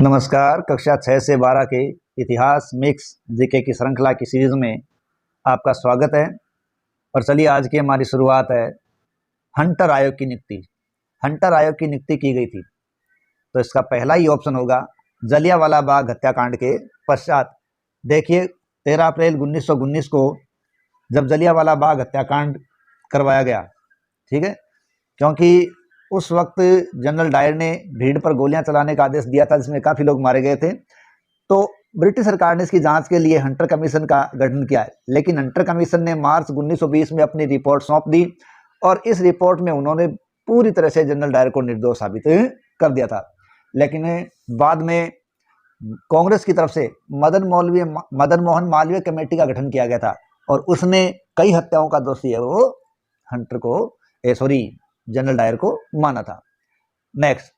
नमस्कार। कक्षा 6 से 12 के इतिहास मिक्स जीके की श्रृंखला की सीरीज में आपका स्वागत है। और चलिए आज की हमारी शुरुआत है हंटर आयोग की नियुक्ति। हंटर आयोग की नियुक्ति की गई थी तो इसका पहला ही ऑप्शन होगा जलियांवाला बाग हत्याकांड के पश्चात। देखिए 13 अप्रैल 1919 को जब जलियांवाला बाग हत्याकांड करवाया गया, ठीक है, क्योंकि उस वक्त जनरल डायर ने भीड़ पर गोलियां चलाने का आदेश दिया था जिसमें काफी लोग मारे गए थे। तो ब्रिटिश सरकार ने इसकी जांच के लिए हंटर कमीशन का गठन किया है, लेकिन हंटर कमीशन ने मार्च 1920 में अपनी रिपोर्ट सौंप दी और इस रिपोर्ट में उन्होंने पूरी तरह से जनरल डायर को निर्दोष साबित कर दिया था। लेकिन बाद में कांग्रेस की तरफ से मदन मोहन मालवीय कमेटी का गठन किया गया था और उसने कई हत्याओं का दोषी है वो हंटर को जनरल डायर को माना था। नेक्स्ट,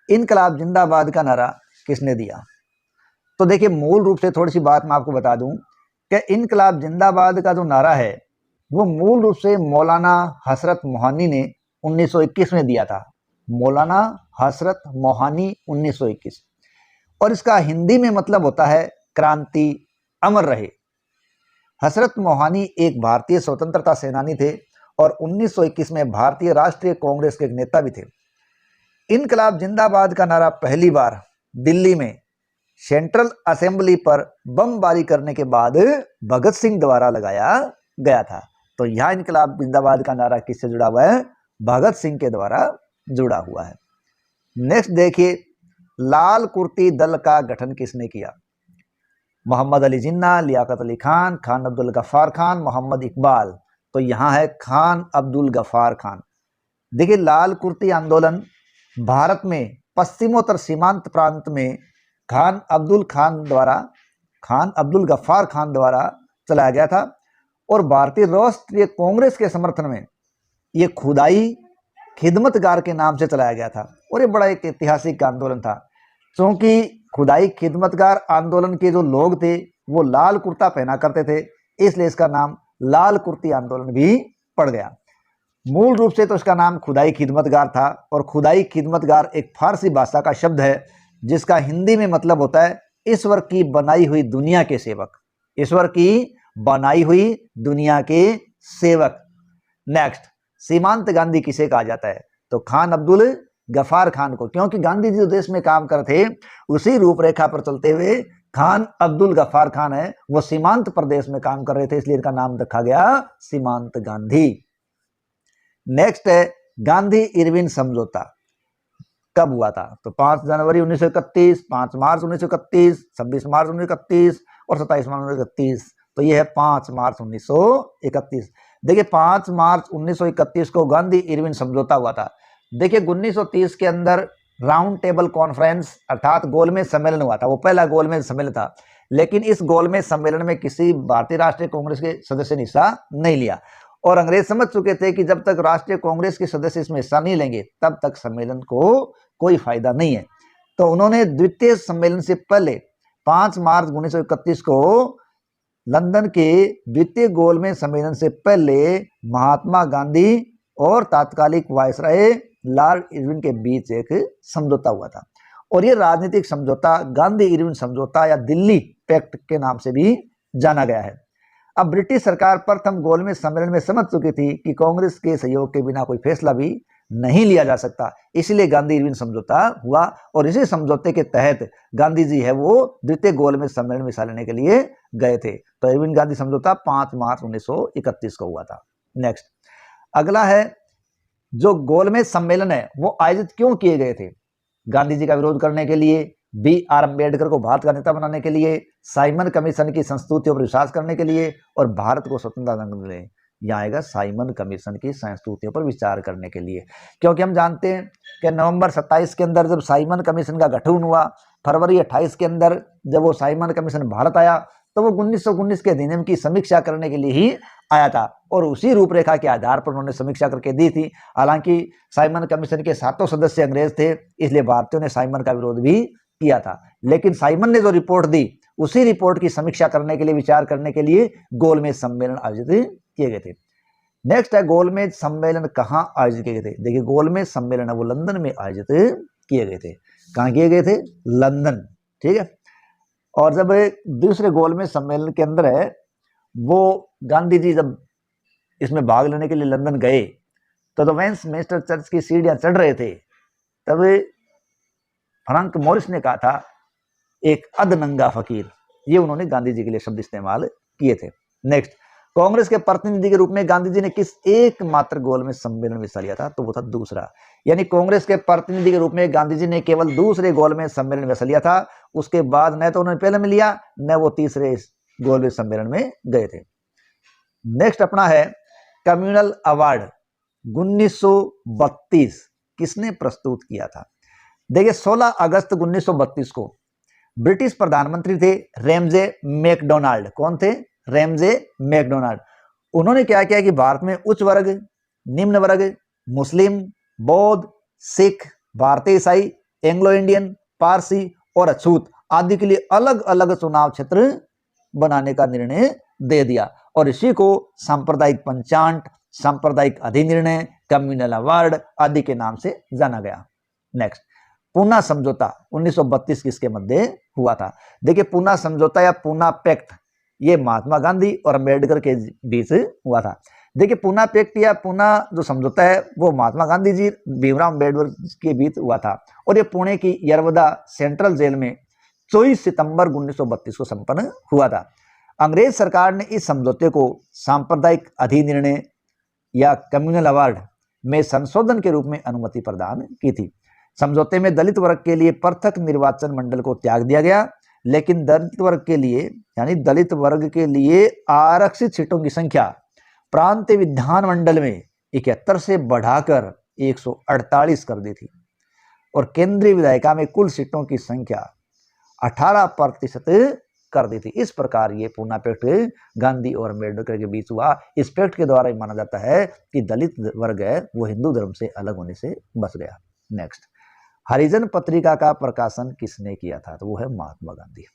इनकलाब जिंदाबाद का नारा किसने दिया? तो देखिए मूल रूप से थोड़ी सी बात मैं आपको बता दूं कि इनकलाब जिंदाबाद का जो नारा है वो मूल रूप से मौलाना हसरत मोहानी ने 1921 में दिया था। मौलाना हसरत मोहानी 1921, और इसका हिंदी में मतलब होता है क्रांति अमर रहे। हसरत मोहानी एक भारतीय स्वतंत्रता सेनानी थे और 1921 में भारतीय राष्ट्रीय कांग्रेस के एक नेता भी थे। इनकलाब जिंदाबाद का नारा पहली बार दिल्ली में सेंट्रल असेंबली पर बमबारी करने के बाद भगत सिंह द्वारा लगाया गया था। तो यह इनकलाब जिंदाबाद का नारा किससे जुड़ा हुआ है? भगत सिंह के द्वारा जुड़ा हुआ है। नेक्स्ट देखिए, लाल कुर्ती दल का गठन किसने किया? मोहम्मद अली जिन्ना, लियाकत अली खान, खान अब्दुल गफ्फार खान, मोहम्मद इकबाल। तो यहां है खान अब्दुल गफ्फार खान। देखिए लाल कुर्ती आंदोलन भारत में पश्चिमोत्तर सीमांत प्रांत में खान अब्दुल गफ्फार खान द्वारा चलाया गया था और भारतीय राष्ट्रीय कांग्रेस के समर्थन में ये खुदाई खिदमतगार के नाम से चलाया गया था और ये बड़ा एक ऐतिहासिक आंदोलन था, क्योंकि खुदाई खिदमतगार आंदोलन के जो लोग थे वो लाल कुर्ता पहना करते थे, इसलिए इसका नाम लाल कुर्ती आंदोलन भी पड़ गया। मूल रूप से तो इसका नाम खुदाई खिदमतगार था और खुदाई खिदमतगार एक फारसी भाषा का शब्द है जिसका हिंदी में मतलब होता है ईश्वर की बनाई हुई दुनिया के सेवक। ईश्वर की बनाई हुई दुनिया के सेवक। नेक्स्ट, सीमांत गांधी किसे कहा जाता है? तो खान अब्दुल गफ्फार खान को, क्योंकि गांधी जी जो देश में काम कर थे उसी रूपरेखा पर चलते हुए खान अब्दुल गफ्फार खान है वो सीमांत प्रदेश में काम कर रहे थे, इसलिए इनका नाम रखा गया सीमांत गांधी। नेक्स्ट है गांधी इरविन समझौता कब हुआ था? तो 5 जनवरी 1931, 5 मार्च 1931, 26 मार्च 1931 और 27 मार्च 1931। तो यह है 5 मार्च 1931। देखिए 5 मार्च 1931 को गांधी इरविन समझौता हुआ था। देखिए 1930 के अंदर राउंड टेबल कॉन्फ्रेंस अर्थात गोलमेज सम्मेलन हुआ था, वो पहला गोलमेज सम्मेलन था, लेकिन इस गोलमेज सम्मेलन में किसी भारतीय राष्ट्रीय कांग्रेस के सदस्य ने हिस्सा नहीं लिया और अंग्रेज समझ चुके थे कि जब तक राष्ट्रीय कांग्रेस के सदस्य इसमें हिस्सा नहीं लेंगे तब तक सम्मेलन को कोई फायदा नहीं है। तो उन्होंने द्वितीय सम्मेलन से पहले 5 मार्च 1931 को लंदन के द्वितीय गोलमेज सम्मेलन से पहले महात्मा गांधी और तात्कालिक वायसराय लॉर्ड इरविन के बीच एक समझौता हुआ था और यह राजनीतिक समझौता गांधी इरविन समझौता या दिल्ली पैक्ट के नाम से भी जाना गया है। अब ब्रिटिश सरकार प्रथम गोलमेज सम्मेलन में समझ चुकी थी कि कांग्रेस के सहयोग के बिना कोई फैसला भी नहीं लिया जा सकता, इसलिए गांधी इरविन समझौता हुआ और इसी समझौते के तहत गांधी जी है वो द्वितीय गोलमेज सम्मेलन में हिस्सा लेने के लिए गए थे। तो इरविन गांधी समझौता 5 मार्च 1931 को हुआ था। नेक्स्ट, अगला है जो गोलमेज सम्मेलन है वो आयोजित क्यों किए गए थे? गांधी जी का विरोध करने के लिए, B.R. अम्बेडकर को भारत का नेता बनाने के लिए, साइमन कमीशन की संस्तुतियों पर विश्वास करने के लिए और भारत को स्वतंत्रता देने के लिए। यहाँ आएगा साइमन कमीशन की संस्तुतियों पर विचार करने के लिए, क्योंकि हम जानते हैं कि नवंबर 27 के अंदर जब साइमन कमीशन का गठन हुआ, फरवरी 28 के अंदर जब वो साइमन कमीशन भारत आया तो वो 1919 के अधिनियम की समीक्षा करने के लिए ही आया था और उसी रूपरेखा के आधार पर उन्होंने समीक्षा करके दी थी। हालांकि साइमन कमीशन के 7 सदस्य अंग्रेज थे, इसलिए भारतीयों ने साइमन का विरोध भी किया था, लेकिन साइमन ने जो रिपोर्ट दी उसी रिपोर्ट की समीक्षा करने के लिए, विचार करने के लिए गोलमेज सम्मेलन आयोजित किए गए थे। नेक्स्ट है गोलमेज सम्मेलन कहाँ आयोजित किए गए थे? देखिए गोलमेज सम्मेलन है वो लंदन में आयोजित किए गए थे। कहाँ किए गए थे? लंदन। ठीक है। और जब दूसरे गोलमेज सम्मेलन के अंदर है वो गांधी जी जब इसमें भाग लेने के लिए लंदन गए तो वेस्टमिंस्टर चर्च की सीढ़ियां चढ़ रहे थे, तब फ्रैंक मोरिस ने कहा था एक अधनंगा फकीर। ये उन्होंने गांधी जी के लिए शब्द इस्तेमाल किए थे। नेक्स्ट, कांग्रेस के प्रतिनिधि के रूप में गांधी जी ने किस एकमात्र गोलमेज सम्मेलन में हिस्सा लिया था? तो वो था दूसरा। यानी कांग्रेस के प्रतिनिधि के रूप में गांधी जी ने केवल दूसरे गोलमेज सम्मेलन में हिस्सा लिया था। उसके बाद न तो उन्होंने पहले में लिया न वो तीसरे गोलमेज सम्मेलन में गए थे। नेक्स्ट अपना है कम्युनल अवार्ड 1932 किसने प्रस्तुत किया था? देखिए 16 अगस्त 1932 को ब्रिटिश प्रधानमंत्री थे रैमजे मैकडोनाल्ड। कौन थे? Ramsay MacDonald. उन्होंने क्या किया कि भारत में उच्च वर्ग, निम्न वर्ग, मुस्लिम, बौद्ध, सिख, भारतीय ईसाई, एंग्लो इंडियन, पारसी और अछूत आदि के लिए अलग अलग चुनाव क्षेत्र बनाने का निर्णय दे दिया और इसी को सांप्रदायिक पंचांट, सांप्रदायिक अधिनिर्णय, कम्युनल अवार्ड आदि के नाम से जाना गया। नेक्स्ट, पूना समझौता 1932 किसके मध्य हुआ था? देखिए पूना समझौता या पूना पैक्ट ये महात्मा गांधी और अम्बेडकर के बीच हुआ था। देखिए पूना पैक्ट या पूना जो समझौता है वो महात्मा गांधी जी भीमराव अम्बेडकर के बीच हुआ था और ये पुणे की यरवदा सेंट्रल जेल में 24 सितंबर 1932 को संपन्न हुआ था। अंग्रेज सरकार ने इस समझौते को सांप्रदायिक अधिनिर्णय या कम्युनल अवार्ड में संशोधन के रूप में अनुमति प्रदान की थी। समझौते में दलित वर्ग के लिए पृथक निर्वाचन मंडल को त्याग दिया गया, लेकिन दलित वर्ग के लिए यानी दलित वर्ग के लिए आरक्षित सीटों की संख्या प्रांतीय विधान मंडल में 71 से बढ़ाकर 148 कर दी थी और केंद्रीय विधायिका में कुल सीटों की संख्या 18% कर दी थी। इस प्रकार ये पूना पैक्ट गांधी और अम्बेडकर के बीच हुआ। इस पैक्ट के द्वारा माना जाता है कि दलित वर्ग है वो हिंदू धर्म से अलग होने से बच गया। नेक्स्ट, हरिजन पत्रिका का प्रकाशन किसने किया था? तो वो है महात्मा गांधी।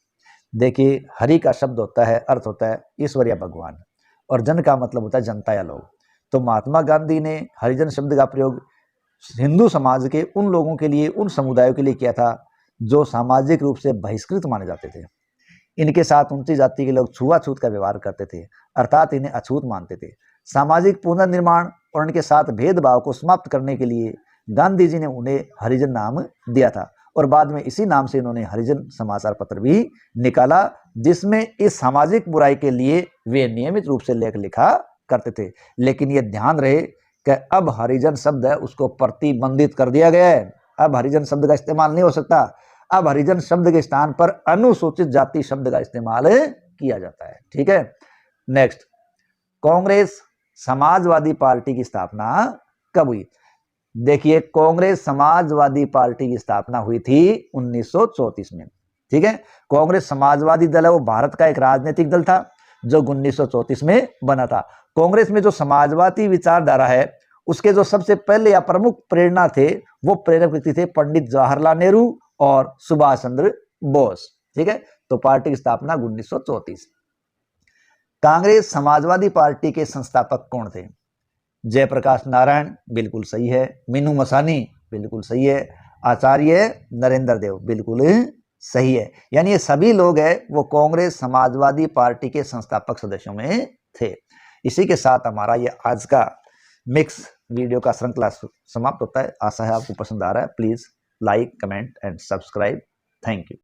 देखिए हरि का शब्द होता है, अर्थ होता है ईश्वर या भगवान, और जन का मतलब होता है जनता या लोग। तो महात्मा गांधी ने हरिजन शब्द का प्रयोग हिंदू समाज के उन लोगों के लिए, उन समुदायों के लिए किया था जो सामाजिक रूप से बहिष्कृत माने जाते थे। इनके साथ ऊंची जाति के लोग छुआछूत का व्यवहार करते थे, अर्थात इन्हें अछूत मानते थे। सामाजिक पुनर्निर्माण और उनके साथ भेदभाव को समाप्त करने के लिए गांधी जी ने उन्हें हरिजन नाम दिया था और बाद में इसी नाम से इन्होंने हरिजन समाचार पत्र भी निकाला, जिसमें इस सामाजिक बुराई के लिए वे नियमित रूप से लेख लिखा करते थे। लेकिन यह ध्यान रहे कि अब हरिजन शब्द है उसको प्रतिबंधित कर दिया गया है। अब हरिजन शब्द का इस्तेमाल नहीं हो सकता। अब हरिजन शब्द के स्थान पर अनुसूचित जाति शब्द का इस्तेमाल किया जाता है। ठीक है। नेक्स्ट, कांग्रेस समाजवादी पार्टी की स्थापना कब हुई? देखिए कांग्रेस समाजवादी पार्टी की स्थापना हुई थी 1934 में। ठीक है। कांग्रेस समाजवादी दल है वो भारत का एक राजनीतिक दल था जो 1934 में बना था। कांग्रेस में जो समाजवादी विचारधारा है उसके जो सबसे पहले या प्रमुख प्रेरणा थे वो प्रेरक व्यक्ति थे पंडित जवाहरलाल नेहरू और सुभाष चंद्र बोस। ठीक है। तो पार्टी की स्थापना 1934। कांग्रेस समाजवादी पार्टी के संस्थापक कौन थे? जयप्रकाश नारायण बिल्कुल सही है, मीनू मसानी बिल्कुल सही है, आचार्य नरेंद्र देव बिल्कुल सही है। यानी ये सभी लोग हैं वो कांग्रेस समाजवादी पार्टी के संस्थापक सदस्यों में थे। इसी के साथ हमारा ये आज का मिक्स वीडियो का श्रृंखला समाप्त होता है। आशा है आपको पसंद आ रहा है। Please like, comment and subscribe. Thank you.